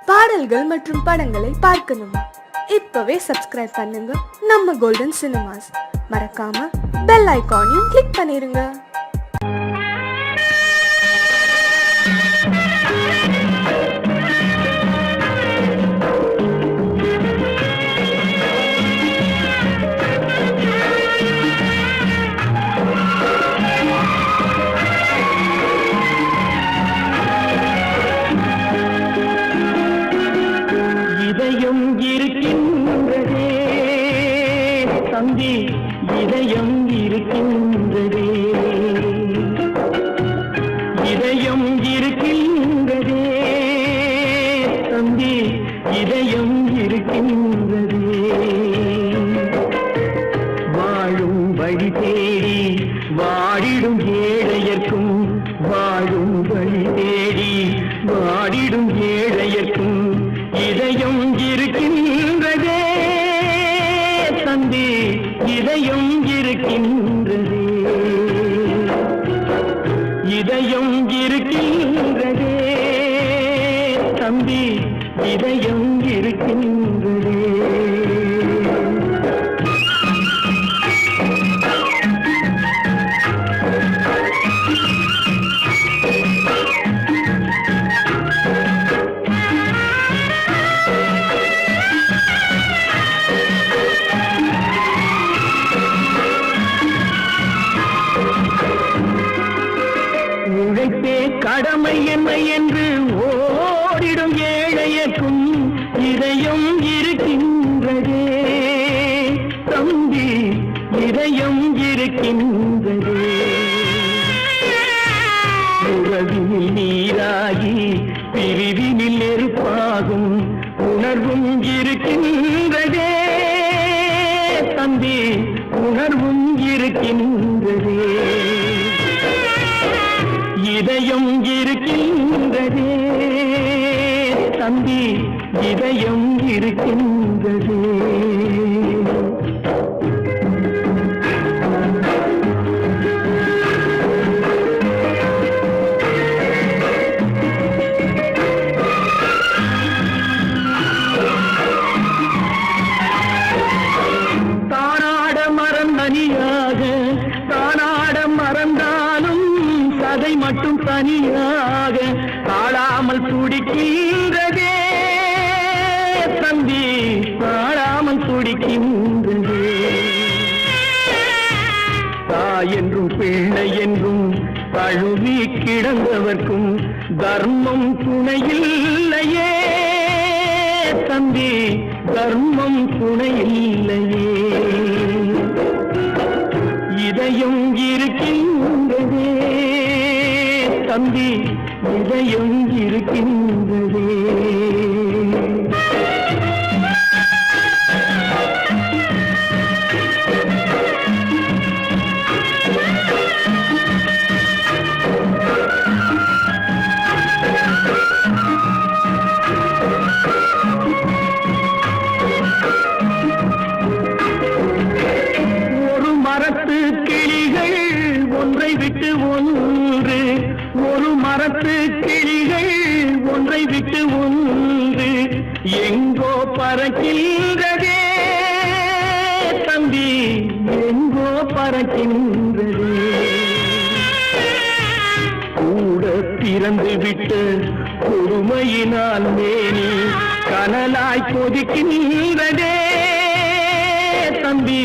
பாடல்கள் மற்றும் படங்களை பார்க்கணுமா? இப்பவே சப்ஸ்கிரைப் பண்ணுங்க நம்ம கோல்டன் சினிமாஸ். மறக்காம பெல் ஐகானையும் கிளிக் பண்ணிருங்க. இதயம் இருக்கின்றதே தம்பி, இதயம் இருக்கின்றதே, இதயம் இருக்கின்றதே தம்பி, இதயம் இருக்கின்றதே. வாழும் வழி தேடி வாடிடும் ஏழையர்க்கும், வாழும் வழி தேடி வாடிடும் ஏழையர்க்கும் இதயம் இருக்கின்றதே தம்பி, இதயம் இருக்கின்றதே, இதயம் இருக்கின்றதே தம்பி, இதயம் இருக்கின்றதே. உழைப்பே கடமை என்ன என்று ஓடிடும் ஏழையர்க்கும் இதயம் இருக்கின்றதே தம்பி, இதயம் இருக்கின்றதே. உறவினில் நீராகி பிரிவினில் நெருப்பாகும் உணர்வும் இருக்கின்றதே தம்பி, உணர்வும் இருக்கின்றதே. இதயம் இருக்கின்றதே தம்பி, இதயம் இருக்கின்றதே. தானாட மரம் தனியாக, தானாட மறந்தாலும் அதை மட்டும் தனியாக தாழாமல் துடிக்கின்றதே தம்பி, தாழாமல் துடிக்கின்றதே. தாய் என்றும் பிள்ளை என்றும் தழுவி கிடந்தவர்க்கும் தர்மம் துணையில்லையே தம்பி, தர்மம் துணையில்லையே. இதயம் இருக்கின்றதே தம்பி, இதயம் இருக்கின்றதே. ஒரு மரத்து கிளிகள் ஒன்றை விட்டு ஒன்று, ஒரு மரத்து கிளிகள் ஒன்றை விட்டு ஒன்று எங்கோ பறக்கின்றதே தம்பி, எங்கோ பறக்கின்றதே. கூட பிறந்து விட்ட பொறுமையினால் மேனி கனலாய் கொதிக்கின்றதே தம்பி,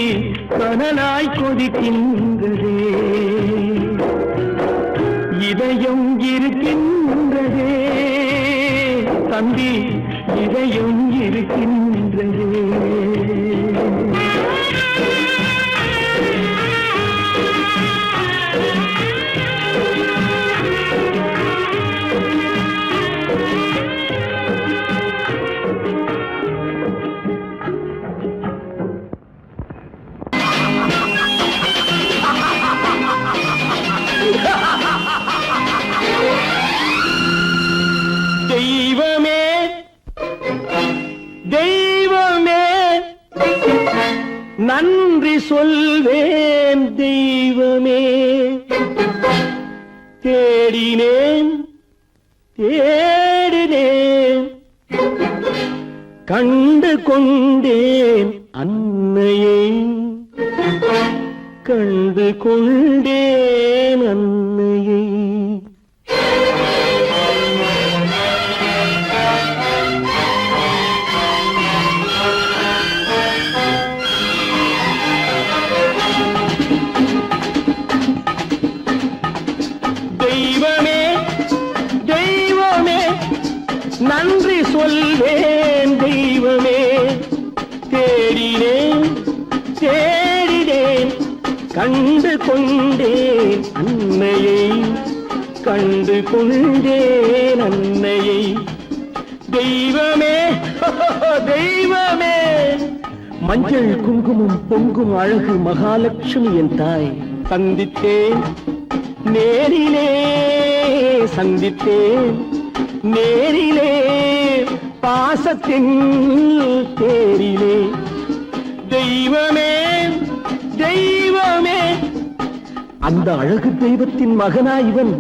கனலாய் கொதிக்கின்றதே. இதயம் இருக்கின்றதே தம்பி, இதயம் இருக்கின்றதே. தெய்வமே தெய்வமே நன்றி சொல்வேன் தெய்வமே, தேடினேன் தேடினேன் கண்டு கொண்டேன் அன்னையை, கண்டு கொண்டேன் அன்னையை. தெய்வமே தெய்வமே நன்றி சொல்வேன் தெய்வமே, தேடினேன் தேடினேன் கண்டு கொண்டேன் அன்னையை, கண்டு கொண்டேன் அன்னையை. தெய்வமே தெய்வமே மஞ்சள் குங்குமம் பொங்கும் அழகு மகாலட்சுமி என் தாய், சந்தித்தேன் நேரிலே சந்தித்தேன் நேரிலே பாசத்தின் தேரிலே. தெய்வமே தெய்வமே அந்த அழகு தெய்வத்தின் மகனா இவன்.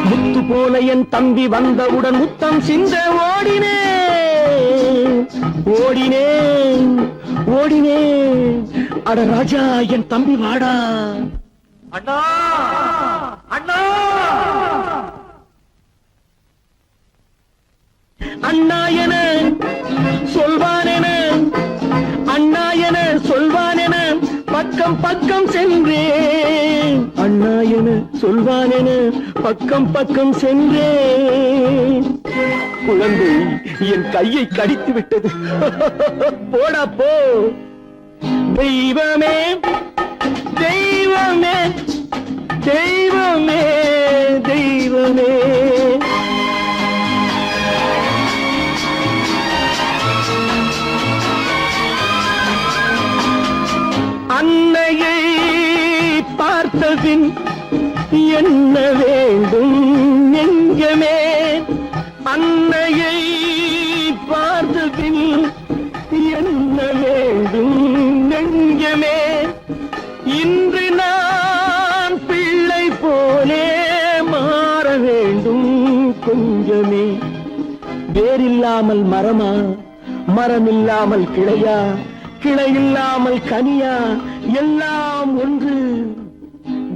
முத்து போல என் தம்பி வந்தவுடன் முத்தம் சிந்த ஓடினேன் ஓடினேன் ஓடினேன். அட ராஜா என் தம்பி வாடா. அண்ணா அண்ணா அண்ணா என சொல்வான் என, அண்ணா என சொல்வான் என பக்கம் பக்கம் சென்றேன், அண்ணா என சொல்வான் என பக்கம் பக்கம் சென்றேன். குழந்தை என் கையை கடித்து விட்டது, போடா போ. தெய்வமே தெய்வமே தெய்வமே தெய்வமே அன்னையை பார்த்தபின் என்ன வேண்டும் நெஞ்சமே, அன்னையை பார்த்தபின் என்ன வேண்டும் நெஞ்சமே. இன்று நான் பிள்ளை போலே மாற வேண்டும் கொஞ்சமே. வேரில்லாமல் மரமா, மரமில்லாமல் கிளையா, கிளையில்லாமல் கனியா, எல்லாம் ஒன்று.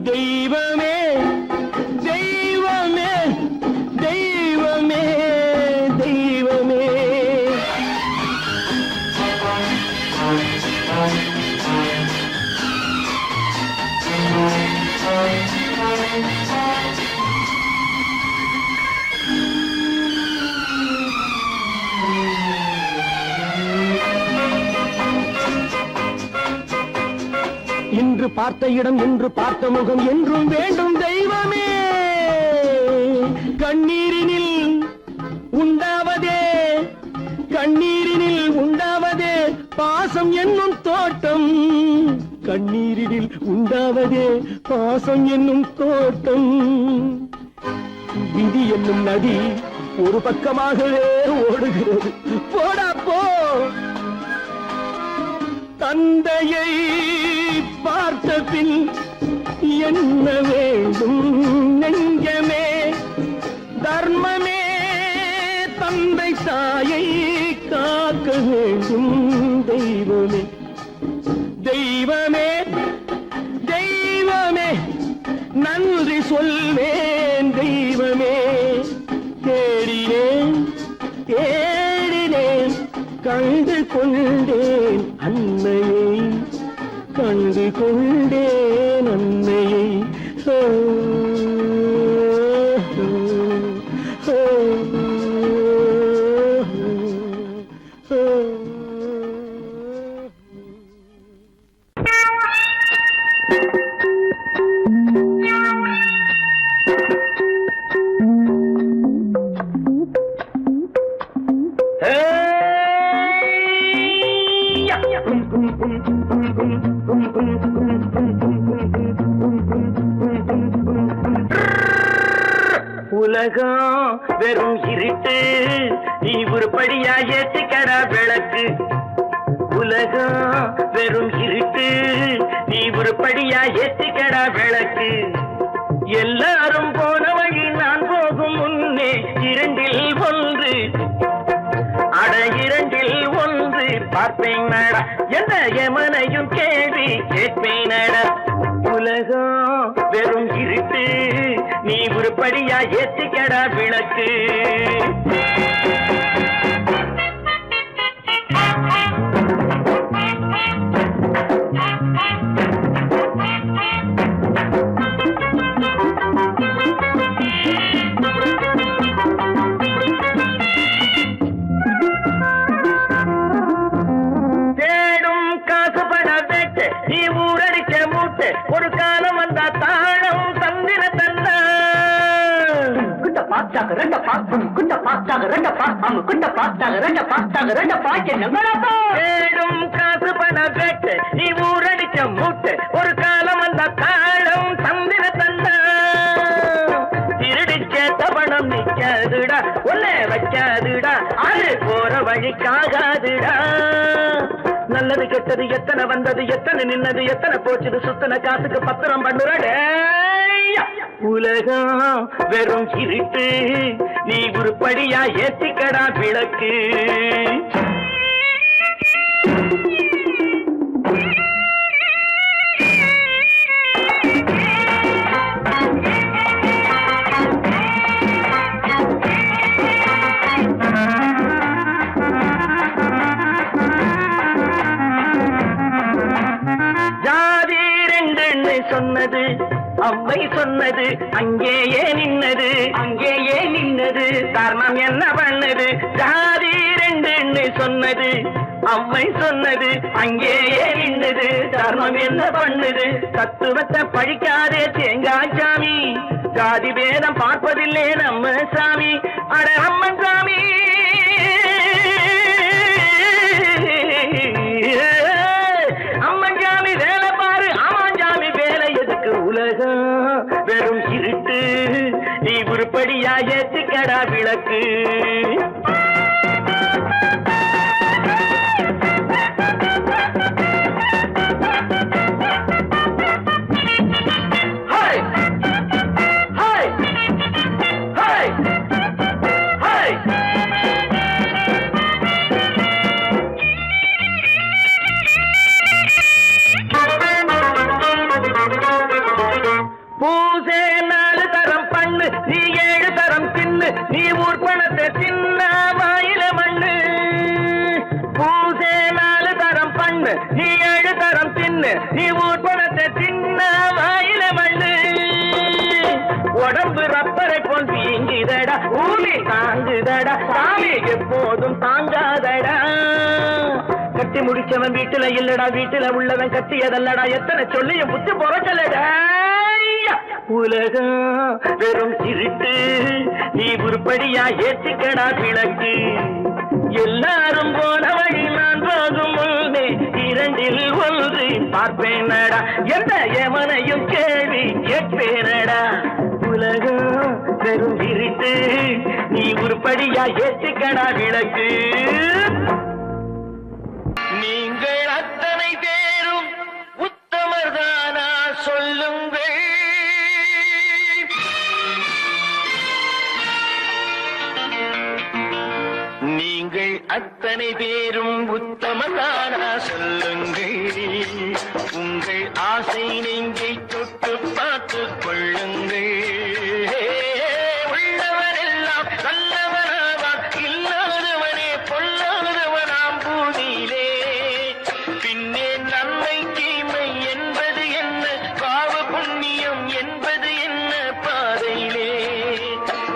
தெய்வமே தெய்வமே தெய்வமே தெய்வமே. இன்று பார்த்த இடம், இன்று பார்த்த முகம் என்றும் வேண்டும் தெய்வமே. கண்ணீரினில் உண்டாவதே, கண்ணீரினில் உண்டாவதே பாசம் என்னும் தோட்டம், கண்ணீரினில் உண்டாவதே பாசம் என்னும் தோட்டம். விதி என்னும் நதி ஒரு பக்கமாகவே ஓடுகிறது, போடா போ. தந்தையை பார்த்த பின் என்ன வேண்டும் நெஞ்சமே, தர்மமே தந்தை தாயை காக்க வேண்டும் தெய்வமே. தெய்வமே தெய்வமே நன்றி சொல்வேன் தெய்வமே, தேடினேன் தேடினேன் கண்டு கொண்டேன் அன்னையை, கண்டு கொண்டேன் அன்னையை. உலகம் வெறும் இருட்டு, நீ உருப்படியா ஏத்திக்கடா விளக்கு. உலகம் வெறும் இருட்டு, நீ உருப்படியா ஏத்திக்கடா விளக்கு. எல்லாரும் போன வழி நான் போகும் முன்னே இரண்டில் ஒன்று, அட இரண்டில் ஒன்று பார்ப்பேன் நடா, எந்த எமனையும் கேள்வி கேட்பேன் நடா. உலகம் வெறும் இருட்டு, நீ உருப்படியா ஏத்திக்கடா விளக்கு. ஒரு காலம் வந்தா தாழம் தந்திர தந்தா குட்ட பாச்சாக ரெண்ட பாக்கும் குட்ட பாச்சாக ரெண்ட பாக்கும் குட்ட பாச்சாக ரெண்ட பாச்சாக ரெண்ட பாக்க நம்பறப்பா ஏடும் காசு பண வெட்டு நீ ஊரடிச்ச மூட்டு ஒரு காலம் வந்தா தாழம் தந்திர தந்தா திருடிச்ச தவணம் நிக்காதுடா ஒல்ல வச்சாதுடா அது போற வழிக்காகாதுடா. நல்லது கெட்டது எத்தனை வந்தது எத்தனை நின்னது எத்தனை போச்சுது சுத்தன காசுக்கு பத்திரம் பண்ணுற. உலகம் வெறும் இருட்டு, நீ உருப்படியா ஏத்திக்கடா விளக்கு. சொன்னது அவ்வை சொன்னது அங்கேயே நின்னது அங்கேயே நின்னது காரணம் என்ன பண்ணது. ஜாதி ரெண்டு சொன்னது அவ்வை சொன்னது அங்கேயே நின்னது காரணம் என்ன பண்ணுது. தத்துவத்தை படிக்காதே தேங்காய் சாமி, ஜாதி பேதம் பார்ப்பதில்லை நம்ம சாமி. அட அம்மன் சாமி அம்மன் சாமி வேலை பாரு ஆமான் சாமி வேலை எதுக்கு. உலகம் வெறும் இருட்டு, நீ உருப்படியா ஏத்திக்கடா விளக்கு. பூசே 4 தரம் பண்ணு நீ 7 தரம் தின்னு நீ ஊர் பணத்தை தின்ன வாயில மண்ணு. பூசே 4 தரம் பண்ணு நீ 7 தரம் தின்னு நீ ஊர் பணத்தை தின்ன வாயில மண்ணு. உடம்பு ரப்பரை போல் வீங்குதடா பூமி தாங்குதடா சாமி எப்போதும் தாங்காதடா. கட்டி முடிச்சவன் வீட்டுல இல்லடா வீட்டுல உள்ளவன் கட்டியதல்லடா எத்தனை சொல்லியும் புத்து பொறக்கலடா. உலகம் வெறும் இருட்டு, நீ உருப்படியா ஏத்திக்கடா விளக்கு. எல்லாரும் போன வழி நான் போகும் முன்னே இரண்டில் ஒன்று பார்ப்பேனடா, எந்த எவனையும் கேள்வி கேட்பேனடா. உலகம் வெறும் இருட்டு, நீ உருப்படியா ஏத்திக்கடா விளக்கு. நீங்கள் அத்தனை பேரும் உத்தமர்தானா சொல்லுங்கள். நீங்கள் அத்தனை பேரும் உத்தமதானா சொல்லுங்கள். உங்கள் ஆசை நெஞ்சை தொட்டு பார்த்துக் கொள்ளுங்கள். உள்ளவரெல்லாம் நல்லவனாவான், இல்லாதவனே பொல்லாதவனாம் பூமியிலே. பின்னே நன்மை தீமை என்பது என்ன, பாவ புண்ணியம் என்பது என்ன பாதையிலே.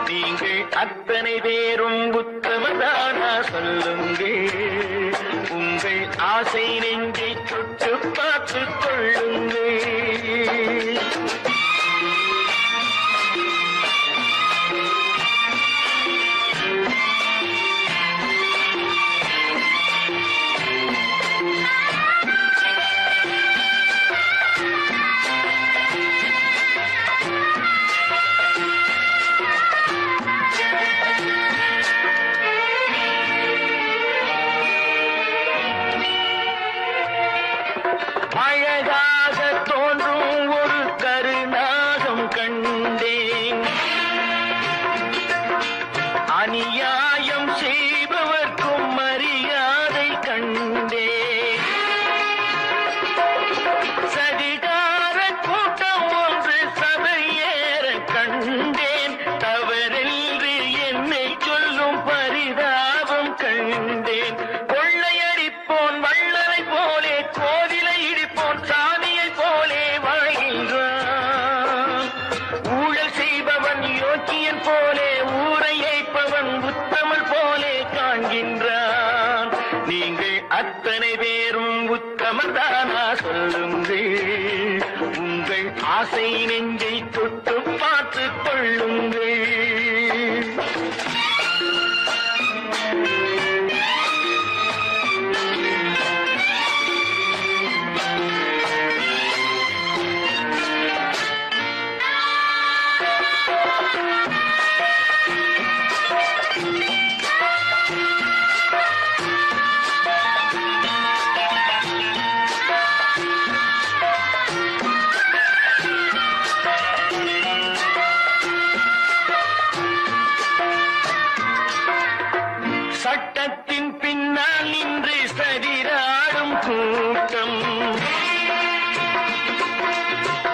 நீங்கள் அத்தனை பேரும் உத்தமதானா சொல்லுங்கள். உங்கள் ஆசை நெஞ்சை தொட்டு பார்த்துக் கொள்ளுங்கள். அழகாக தோன்றும் ஒரு கருநாகம் கண்டேன். அநியாயம் செய்பவர்க்கும் மரியாதை கண்டேன். சதிகார கூட்டம் ஒன்று சபையேற கண்டேன். தவறென்று என்னை சொல்லும் பரிதாபம் கண்டேன். கொள்ளையடிப்போன் வள்ளலை போலே கோவிலை இடிப்போன் சாமியை போலே வாழ்கின்றான். ஊழல் செய்பவன் யோக்கியன் போலே ஊரை ஏய்ப்பவன் உத்தமல் போலே காண்கின்றான். நீங்கள் அத்தனை பேரும் உத்தமதானா சொல்லுங்கள். உங்கள் ஆசை நெஞ்சை தொட்டு பார்த்துக் கொள்ளுங்கள். சட்டத்தின் பின்னால் நின்று சரிராடும் கூட்டம்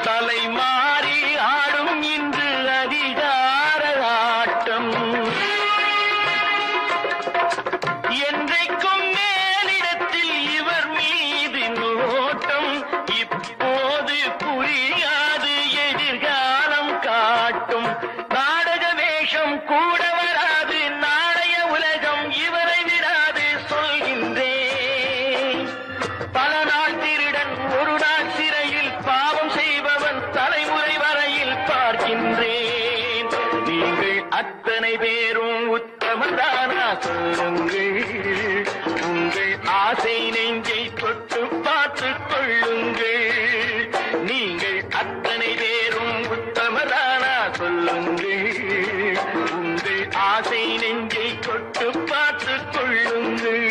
தலைமாறி ஆடும் இன்று அதிகார ஆட்டம். என்றைக்கும் மேலிடத்தில் இவர் மீது நோட்டம். இப்போது புரியாது எதிர்காலம் காட்டும். நாடக வேஷம் கூட வராது நாளைய உலகம் இவரை விடாது சொல்கின்றேன். பல நாள் திருடன் ஒரு நாள் சிறையில் பாவம் செய்பவன் தலைமுறை வரையில் பார்க்கின்றேன். நீங்கள் அத்தனை பேரும் உத்தமதானா சொல்லுங்கள். உங்கள் ஆசை நெஞ்சை தொட்டு பார்த்துக் கொள்ளுங்கள். நீங்கள் அத்தனை பேரும் உத்தமதானா சொல்லுங்கள். உங்கள் ஆசை நெஞ்சை தொட்டு பார்த்துக் கொள்ளுங்கள்.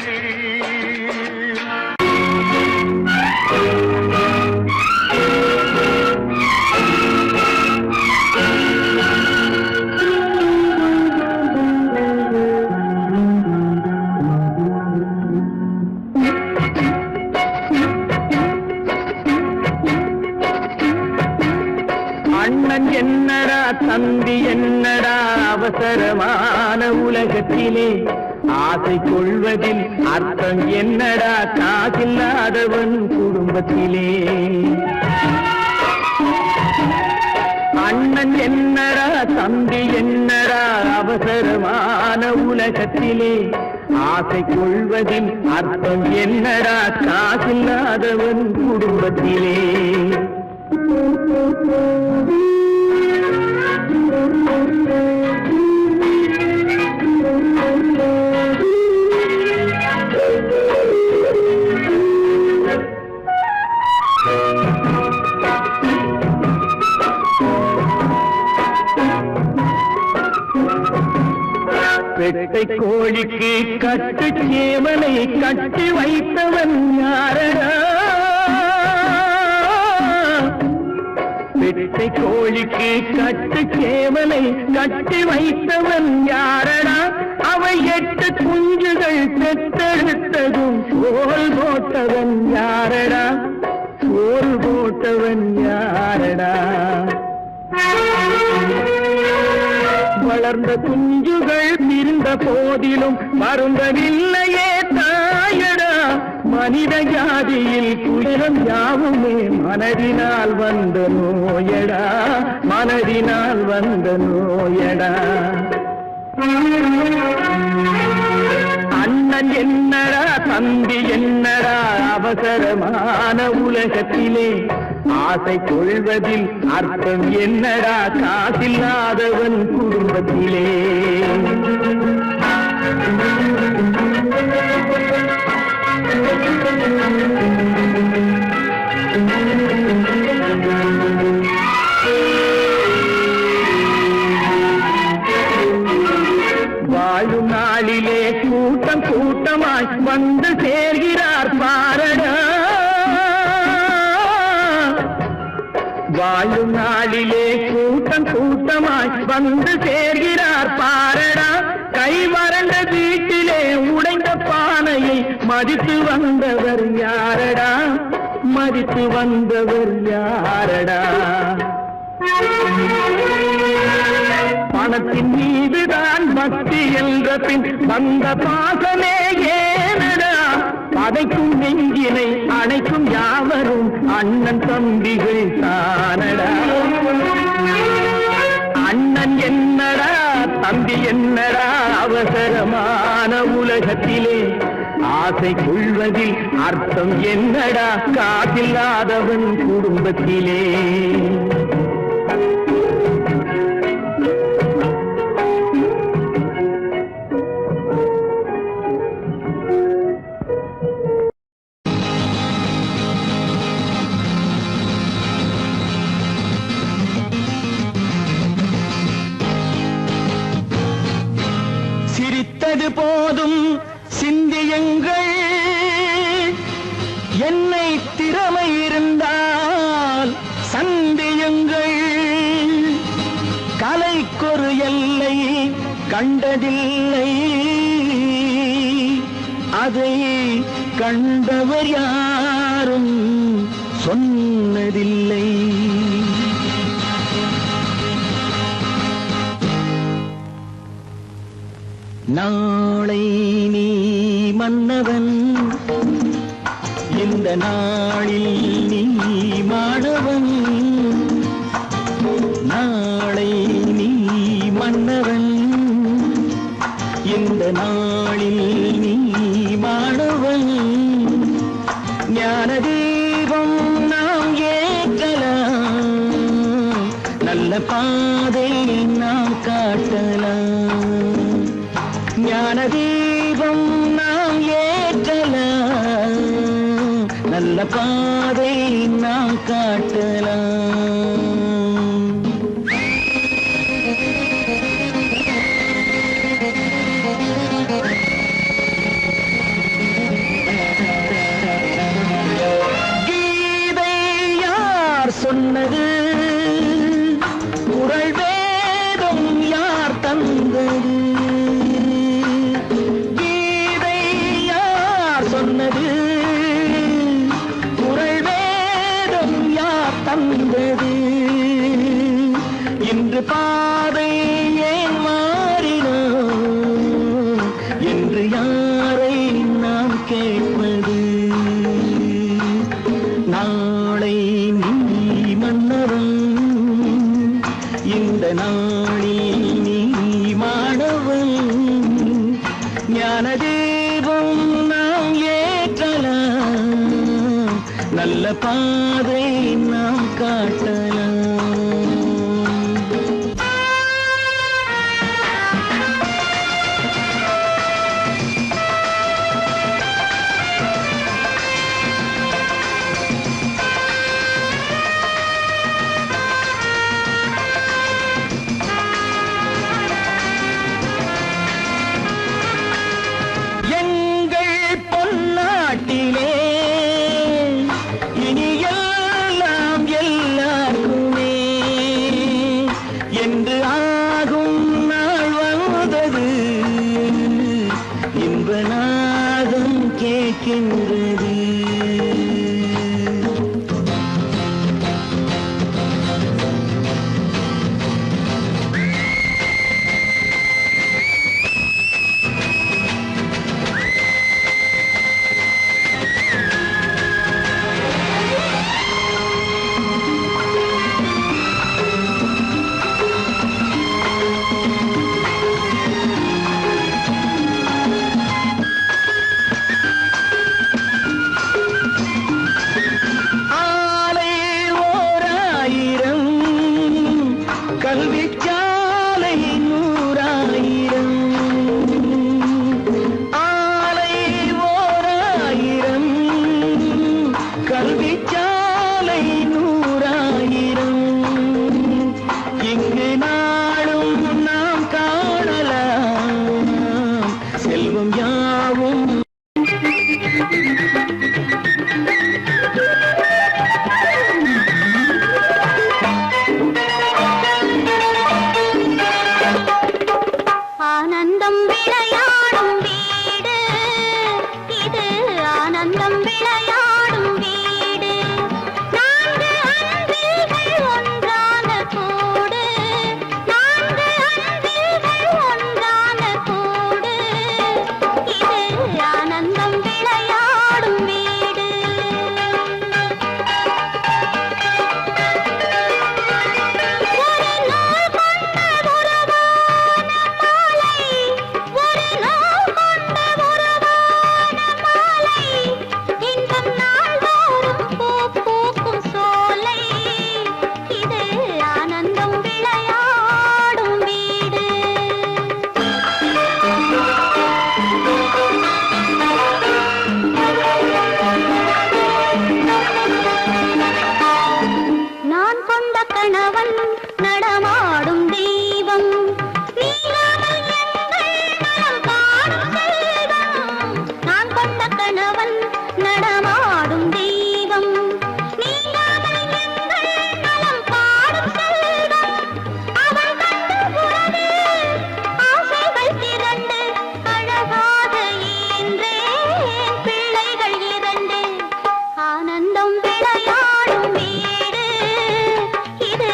அண்ணன் என்னடா தம்பி என்னடா அவசரமான உலகத்திலே ஆசை கொள்வதில் அர்த்தம் என்னடா காசில்லாதவன் குடும்பத்திலே. அண்ணன் என்னடா தம்பி என்னடா அவசரமான உலகத்திலே ஆசை கொள்வதில் அர்த்தம் என்னடா காசில்லாதவன் குடும்பத்திலே. பெட்டை கோழிக்கு கட்டு சேவலை கட்டி வைத்தவன் யாரடா. பெட்டை கோழிக்கு கட்டு சேவலை கட்டி வைத்தவன் யாரடா. அவை 8 குஞ்சுகள் பெற்றெடுத்ததும் சோல் போட்டவன் யாரடா. சோல் போட்டவன் யாரடா. வளர்ந்த குஞ்சுகள் பிரிந்த போதிலும் மருந்தவில்லையே தாயடா. மனித ஜாதியில் துயரம் யாவுமே மனதினால் வந்த நோயடா. மனதினால் வந்த நோயடா. அண்ணன் என்னடா தம்பி என்னடா அவசரமான உலகத்திலே ஆசை கொள்வதில் அர்த்தம் என்னடா காசில்லாதவன் குடும்பத்திலே. வாழும் நாளிலே கூட்டம் கூட்டமாய் வந்து சேர்கிறார் பாரடா. வாழும் நாளிலே கூட்டம் கூட்டமாய் வந்து சேர்கிறார் பாரடா. கை வறண்ட வீட்டிலே உடைந்த பானையை மதித்து வந்தவர் யாரடா, மதித்து வந்தவர் யாரடா. பணத்தின் மீதுதான் பக்தி என்ற பின் வந்த பாசமே ஏனடா. பதைக்கும் நெஞ்சினை அணைக்கும் யாவரும் அண்ணன் தம்பிகள் தானடா. அண்ணன் என்னடா தம்பி என்னடா அவசரமான உலகத்திலே ஆசை கொள்வதில் அர்த்தம் என்னடா காதில்லாதவன் குடும்பத்திலே. சிரித்தது போதும் சிந்தியுங்கள், என்னை திறமை இருந்தால் சந்தியுங்கள். கலைக்கொரு எல்லை கண்டதில்லை, அதை கண்டவர் யாரும் சொன்னதில்லை. நாளை நீ மன்னவன், இந்த நாளில் நீ மாணவன். நாளை நீ மன்னவன், இந்த நாளில் நீ மாணவன். ஞான தீபம் நாம் ஏற்கலாம், நல்ல பாதை நாம் காட்டலாம். ஞான தீபம் நாம் ஏற்றலாம், நல்ல பாதை நாம் காட்டலாம். கீதை யார் சொன்னது, குறள் வேதம் யார் தந்தது. சொன்னது குறள் வேதம் யார் தந்தது. இன்று பாதை ஏன் மாறினோ என்று யாரை நாம் கேட்பது. நாளை நீ மன்னவன், இந்த நாளில் நீ மாணவன். ஞான தீபம் நாம் ஏற்றலாம், நல்ல பாதை நாம் காட்டலாம். எங்கள் பொன்னாட்டிலே இனி கணவன் நடமாடும் தெய்வம் நீங்காமல் எங்கள் நலம் காணும் செல்வம் நான் கொண்ட கணவன் நடமாடும் தெய்வம் நீங்காமல் எங்கள் நலம் காணும் செல்வம் அவன் கண்ட புறவே ஆசைகள் திரண்டு அழகாக ஈன்றேன் பிள்ளைகள் இரண்டு ஆனந்தம் விளையாடும் வீடு இது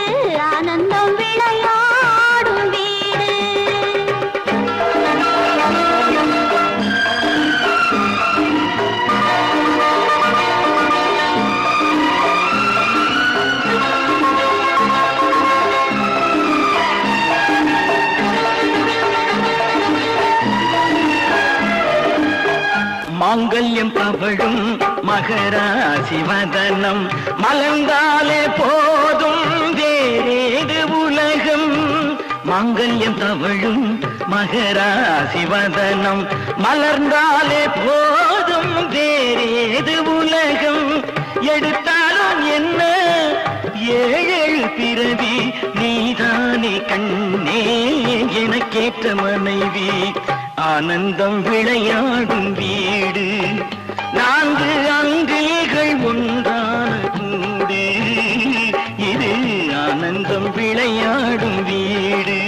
ஆனந்தம் விளையாடும் வீடு மாங்கல்யம் தவழும் மகராசி வதனம் மலர்ந்தாலே போதும் வேறேது உலகம் மாங்கல்யம் தவழும் மகராசி வதனம் மலர்ந்தாலே போதும் வேறேது உலகம் எடுத்தாலும் என்ன ஏழு பிறவி நீதானே கண்ணே எனக்கேற்ற மனைவி ஆனந்தம் விளையாடும் வீடு நான்கு அங்கில்கள் ஒன்றான கூடு இது ஆனந்தம் விளையாடும் வீடு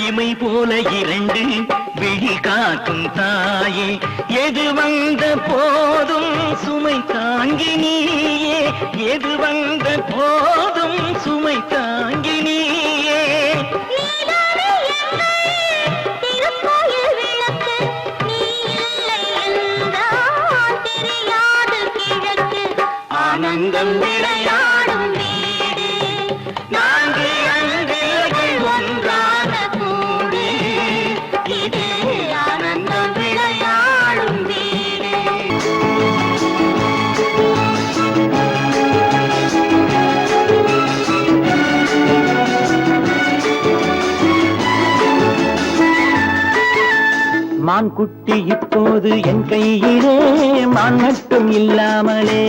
இமை போல இரண்டு விழி காக்கும் தாயே எது வந்த போதும் சுமை தாங்கி நீயே எது வந்த போதும் சுமை தாங்கி நீயே திருக்கோயில் விளக்கு நீ இல்லை என்றால் தெரியாது கிழக்கு ஆனந்தம் விளையாடும் வீடு நான்கு அங்கில்கள் ஒன்றான கூடு இது ஆனந்தம் விளையாடும் வீடு மான் குட்டி இப்போது என் கையிலே மான் மட்டும் இல்லாமலே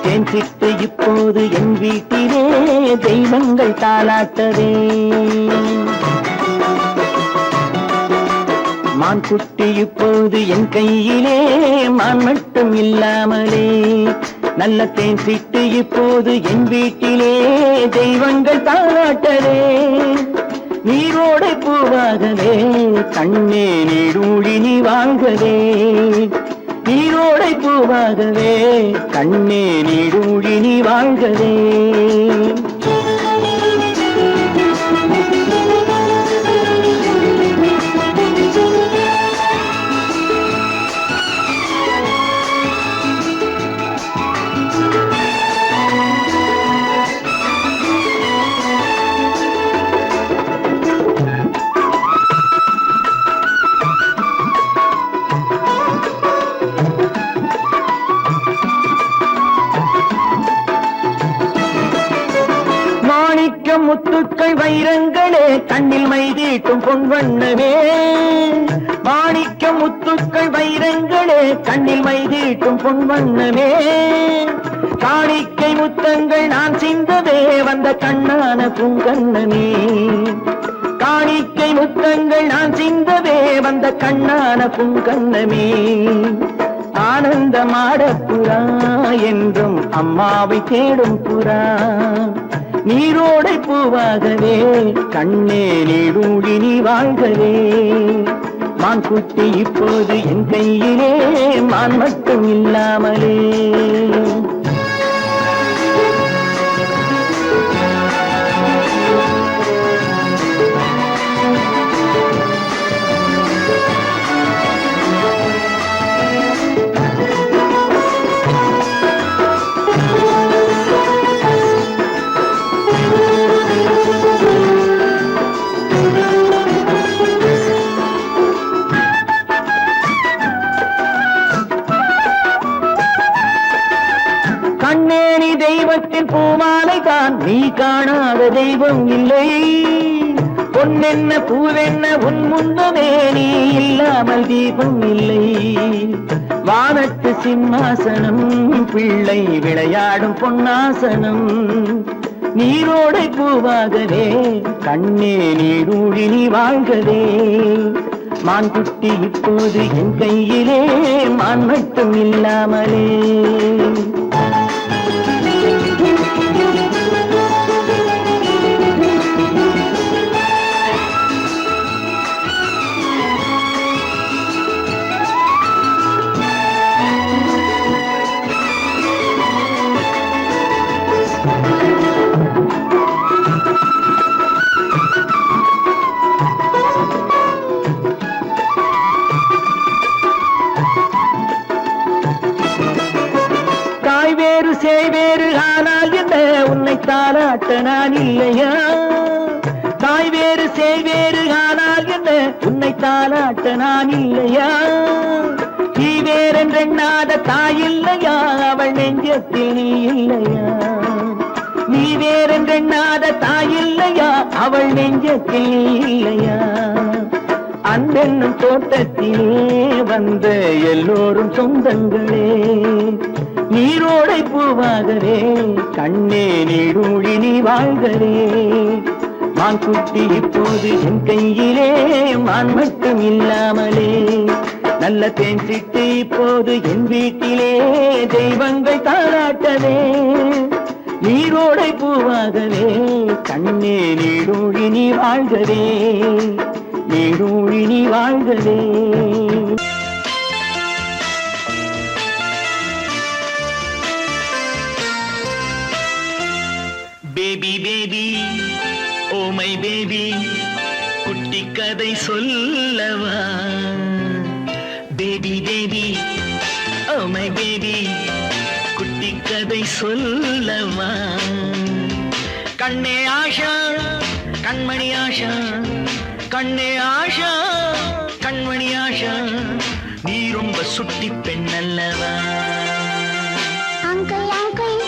தேன் சிட்டு இப்போது என் வீட்டிலே தெய்வங்கள் தாலாட்டவே மான் குட்டி இப்போது என் கையிலே மான் மட்டும் இல்லாமலே நல்ல தேன் சிட்டு இப்போது என் வீட்டிலே தெய்வங்கள் தாலாட்டவே நீரோடை பூவாகவே கண்ணே நீடூழி நீ வாங்கவே நீரோடை பூவாகவே கண்ணே நீடூழி நீ வாங்கவே முத்துக்கள் வைரங்களே கண்ணில் மைதீட்டும் பொன்வண்ணமே மாணிக்க முத்துக்கள் வைரங்களே கண்ணில் மைதீட்டும் பொன்வண்ணமே காணிக்கை முத்தங்கள் நான் சிந்ததே வந்த கண்ணான பூங்கண்ணமே காணிக்கை முத்தங்கள் நான் சிந்ததே வந்த கண்ணான பூங்கண்ணமே ஆனந்தமாடப்புறா என்றும் அம்மாவை தேடும் புறா நீரோடை பூவாகவே கண்ணே நீடூழி நீ வாழ்கவே மான் குட்டி இப்போது என் கையிலே மான் மட்டும் இல்லாமலே கண்ணேணி தெய்வத்தின் பூமாலை தான், நீ காணாத தெய்வம் இல்லை. பொன்னென்ன பூவென்ன உன் முன்னமே நீ இல்லாமல் தீபம் இல்லை. வானத்து சிம்மாசனம், பிள்ளை விளையாடும் பொன்னாசனம். நீரோடை பூவாகவே கண்ணே நீரூழி நீ வாழ்கவே. மான்குட்டி இப்போது என் கையிலே, மான் மட்டும் இல்லாமலே. சேவேறு ஆனால் என்ன, உன்னை தாலாட்ட நான் இல்லையா? தாய் வேறு சேவேறு ஆனால் என்ன, உன்னை தாலாட்ட நான் இல்லையா? நீ வேறென்றெண்ணாத தாய் இல்லையா, அவள் நெஞ்சத்தில் நீ இல்லையா? நீ வேறென்றெண்ணாத தாய் இல்லையா, அவள் நெஞ்சத்தில் நீ இல்லையா? அன்பென்னும் தோட்டத்திலே வந்த எல்லோரும் சொந்தங்களே. நீரோடை பூவாகவே கண்ணே நீரூழி நீ வாழ்கவே. மான்குட்டி இப்போது என் கையிலே, மான் மட்டும் இல்லாமலே. நல்ல தேன் சிட்டு இப்போது என் வீட்டிலே, தெய்வங்கள் தாராட்டவே. நீரோடை பூவாகவே கண்ணே நீரூழி நீ வாழ்கவே. நீரூழி நீ வாழ்கவே. Baby baby oh my baby, குட்டி கதை சொல்லவா? Baby baby oh my baby, குட்டி கதை சொல்லவா? கண்ணே ஆஷா கண்மணி ஆஷா, கண்ணே ஆஷா கண்மணி ஆஷா, நீ ரொம்ப சுட்டி பெண் அல்லவா? அங்கிள் அங்கிள்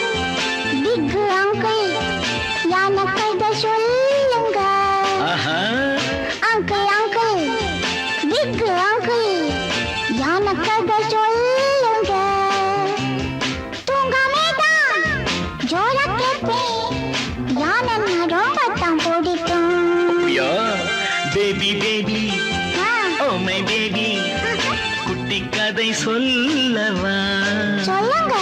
பிக் அங்கிள், யான கதை சொல்லுங்க. அங்கிள் அங்கிள் பிக் அங்கிள், யான கதை சொல்லுங்க. தூங்காமேதான் ஜோரா கேட்பேன், யானை ரொம்ப தான் பிடிக்கும். Baby baby oh my baby, குட்டி கதை சொல்லவா? சொல்லுங்க.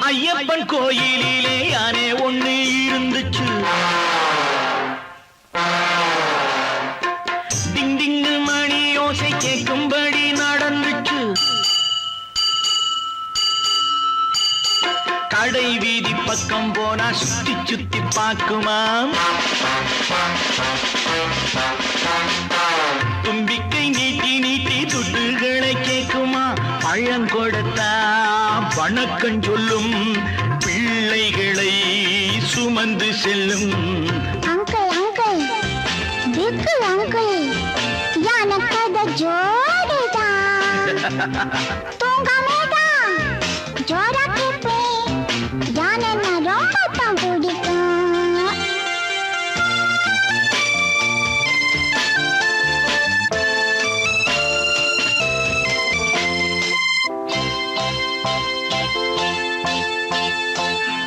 ஐயப்பன் கோயிலிலே யானே ஒண்ணு இருந்துச்சு. டிங் டிங் மணி ஓசை கேட்கும்படி நடந்துச்சு. கடை வீதி பக்கம் போனா சுத்தி சுத்தி பார்க்குமாம். தும்பிக்கை நீட்டி நீட்டி துட்டுகளை கேட்குமா. பழம் கொடுத்தா வணக்கம் சொல்லும், பிள்ளைகளை சுமந்து செல்லும். அங்கிள் அங்கிள் பிக் அங்கிள், யான கதை ஜோடிதான். தூங்காமேதான் ஜோரா கேட்பேன், யானை ரொம்ப தான் பிடிக்கும்.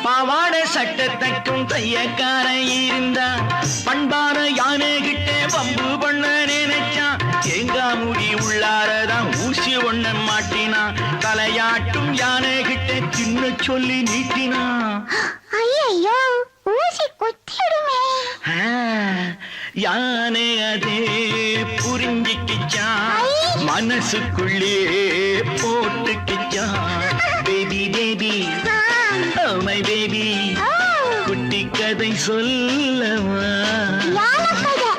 பாவாடை சட்டை தைக்கும் தையக்கார இருந்தா, பண்பான யானை கிட்டே வம்பு பண்ண நினைச்சான். தேங்காமுடி உள்ளாரதான் ஊசி ஒண்ண மாட்டினா. தலையாட்டும் யானை கிட்டே சின்ன சொல்லி நீட்டினா. ஐயோ ஊசி குத்திடுமே. யானை அதே புரிஞ்சிக்கிச்சான், மனசுக்குள்ளே போட்டுக்கிச்சான். Baby baby oh my baby, குட்டி கதை சொல்லவா? யான கதை.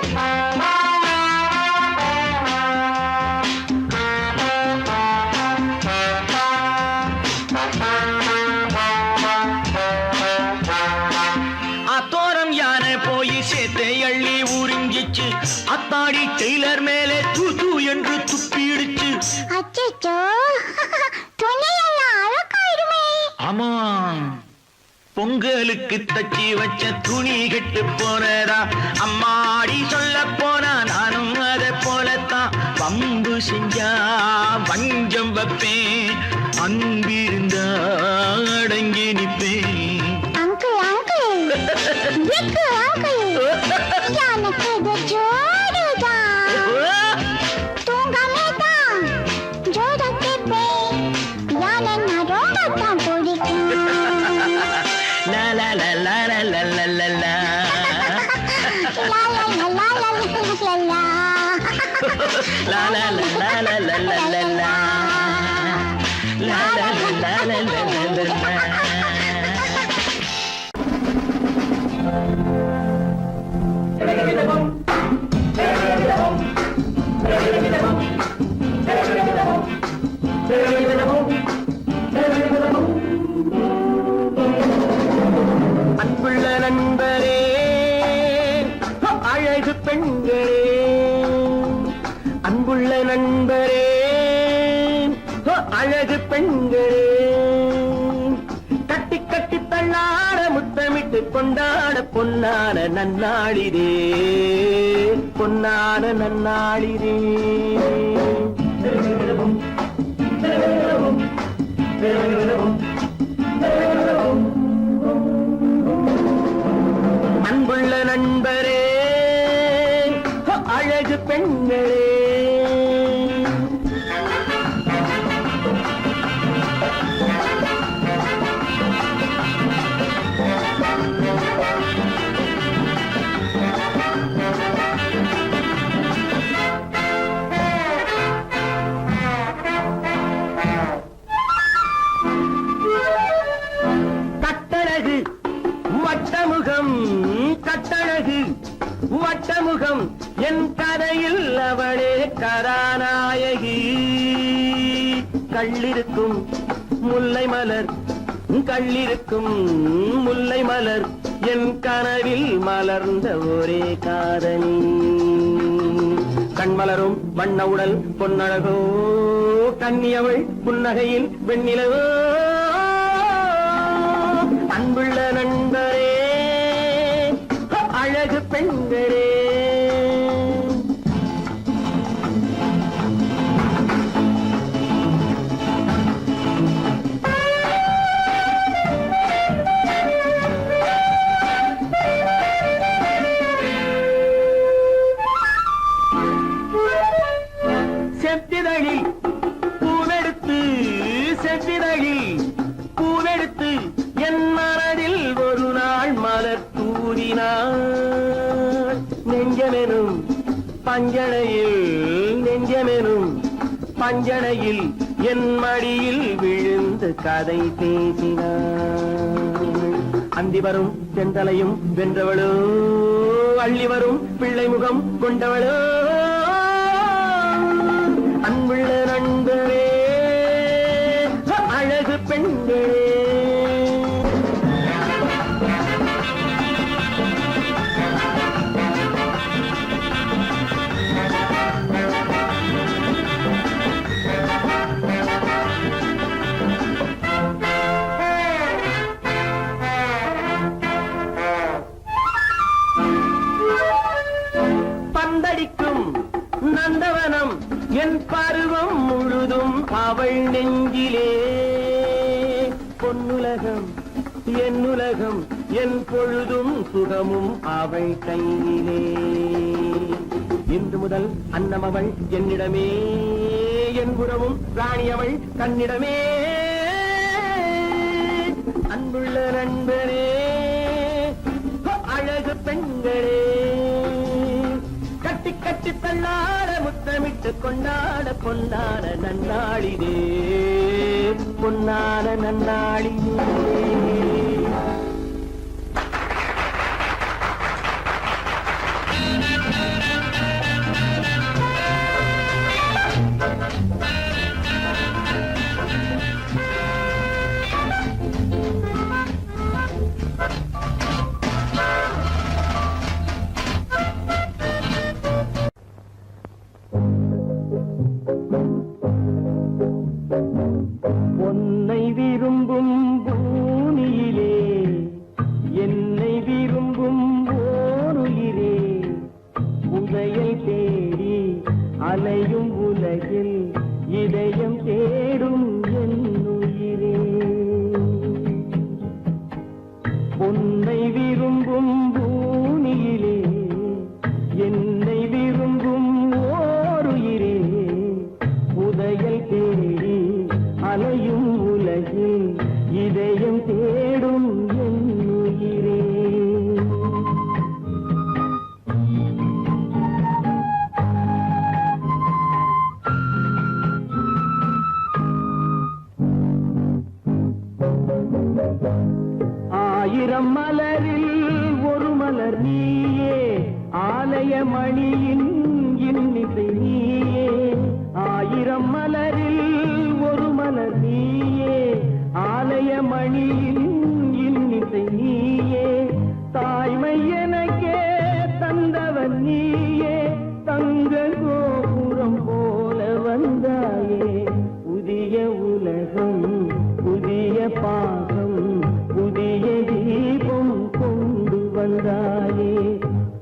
அம்மாடி டெய்லர் மேலே தூ தூ என்று துப்பிடுச்சு. அச்சோ துணியெல்லாம் அழகாயிடுமே. ஆமா, பொங்கலுக்கு தச்சி வச்ச துணி கெட்டு போனதா. அம்மாடி சொல்ல போனா நானும் அதை போலத்தான். பம்பு செஞ்சா வஞ்சம் வைப்பேன், அன்பிருந்தா அடங்கி நிப்பேன். அங்கிள் அங்கிள் பிக்கு அங்கிள் எனக்கு இது ஜோடுதான். தூங்காமே தான் ஜோட கேட்பேன். யானை நான் ரொம்ப தான் பிடிக்கும். லா லா லா லா லா லா லா லா லா. லா லா லா லா லா லா லா. லா லா லா லா லா லா லா லா லா. லா லா லா லா லா லா லா லா. அன்புள்ள நண்பரே, அழகு பெண்களே, அன்புள்ள நண்பரே, அழகு பெண்களே, கட்டி கட்டி தள்ளாட முத்தமிட்டு கொண்டாட பொன்னான நன்னாளிரே, பொன்னான நன்னாளிரே. அன்புள்ள நண்பரே, அழகு பெண்களே, கட்டழகு வட்டமுகம், கட்டழகு வட்டமுகம், என் கதையில் அவளே கதாநாயகி. கள்ளிருக்கும் முல்லை மலர், கள்ளிருக்கும் முல்லை மலர், என் கனவில் மலர்ந்த ஒரே காதலி. கண்மலரும் வண்ண உடல் பொன்னழகோ, கன்னியவள் புன்னகையில் வெண்ணிலவோ. அன்புள்ள நண்பரே, அழகு பெண்களே, செத்திதழில் பூவெடுத்து, செத்திதழில் பூவெடுத்து என் மனதில் ஒரு நாள் மலர் தூவினாள். நெஞ்சமெனும் பஞ்சனையில், நெஞ்சமெனும் பஞ்சனையில் என் மடியில் விழுந்து கதை பேசினாள். அந்தி வரும் செந்தலையும் வென்றவளோ, அள்ளி வரும் பிள்ளை முகம் கொண்டவளோ. அன்புள்ள நண்பரே, அழகு பெண்களே, பந்தடிக்கும் நந்தவனம் என் பருவம் முழுதும் அவள் நெஞ்சிலே. பொன்னுலகம் என்னுலகம், என் பொழுதும் சுகமும் அவள் கையிலே. இன்று முதல் அன்னமவள் என்னிடமே, என் புறமும் ராணியவள் கண்ணிடமே. அன்புள்ள நண்பரே, அழகு பெண்களே, கட்டி கட்டி தள்ளாட முத்தமிட்டு கொண்டாட பொன்னான நன்னாளிதே, பொன்னான நன்னாளிதே. உன்னை விரும்பும் பூமியிலே என்னை விரும்பும் ஓருயிரே உதயல் தேடி அலையும் உலகில் இதயம் தேடும் என் உயிரே. ஆயிரம் மலரில் ஒரு மலர் நீயே ஆலய மணியின் இன்னிசை நீயே. ஆயிரம் மலரில் ஒரு மலர் நீயே ஆலய மணியின் இன்னிசை நீயே. தாய்மை எனக்கே தந்தவன் நீயே தங்க கோபுரம் போல வந்தாயே. புதிய உலகம் புதிய பாகம் புதிய தீபம் கொண்டு வந்தாயே.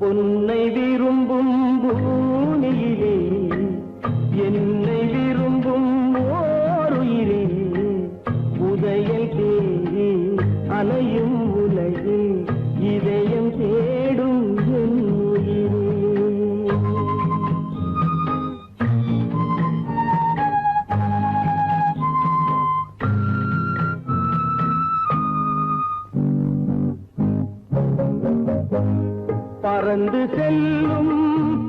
பொன்னை விரும்பும் பூமியிலே என்னை விரும்பும் ஓருயிரே உதயல் தேடி அலையும் உலகில் இதயம் தேடும் என் உயிரே. பறந்து செல்லும்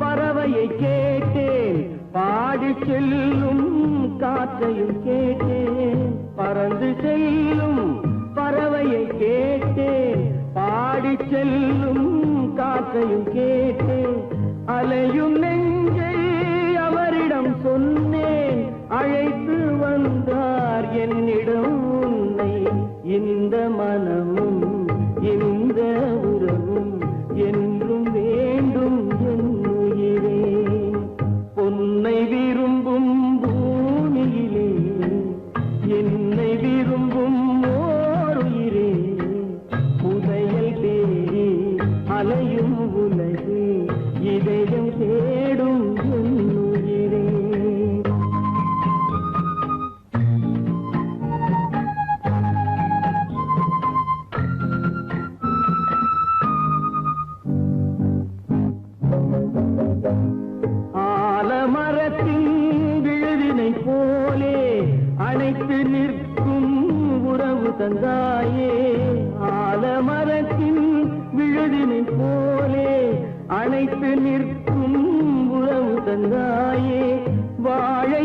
பறவையை கேட்டேன் பாடி செல்லும் காற்றையும் கேட்டேன். பறந்து செல்லும் பறவையை கேட்டேன் பாடி செல்லும் காற்றையும் கேட்டேன். அலையும் நெஞ்சை அவரிடம் சொன்னேன் அழைத்து வந்தார் என்னிடம் உன்னை. இந்த மனமும் இந்த உறவும் என்றும் வேண்டும் என் உயிரே. பொன்னை விரும்பும் பூமியிலே என்னை விரும்பும் ஓருயிரே புதையல் தேடி அலையும் உலகு இதயம் தேடும் என் உயிரே. ஆலமரத்தின் விழுதினை போலே அணைத்து நிற்கும் உறவு தந்தாயே. ஆலமரத்தின் விழுதினை போலே அணைத்து நிற்கும் உறவு தந்தாயே. வாழை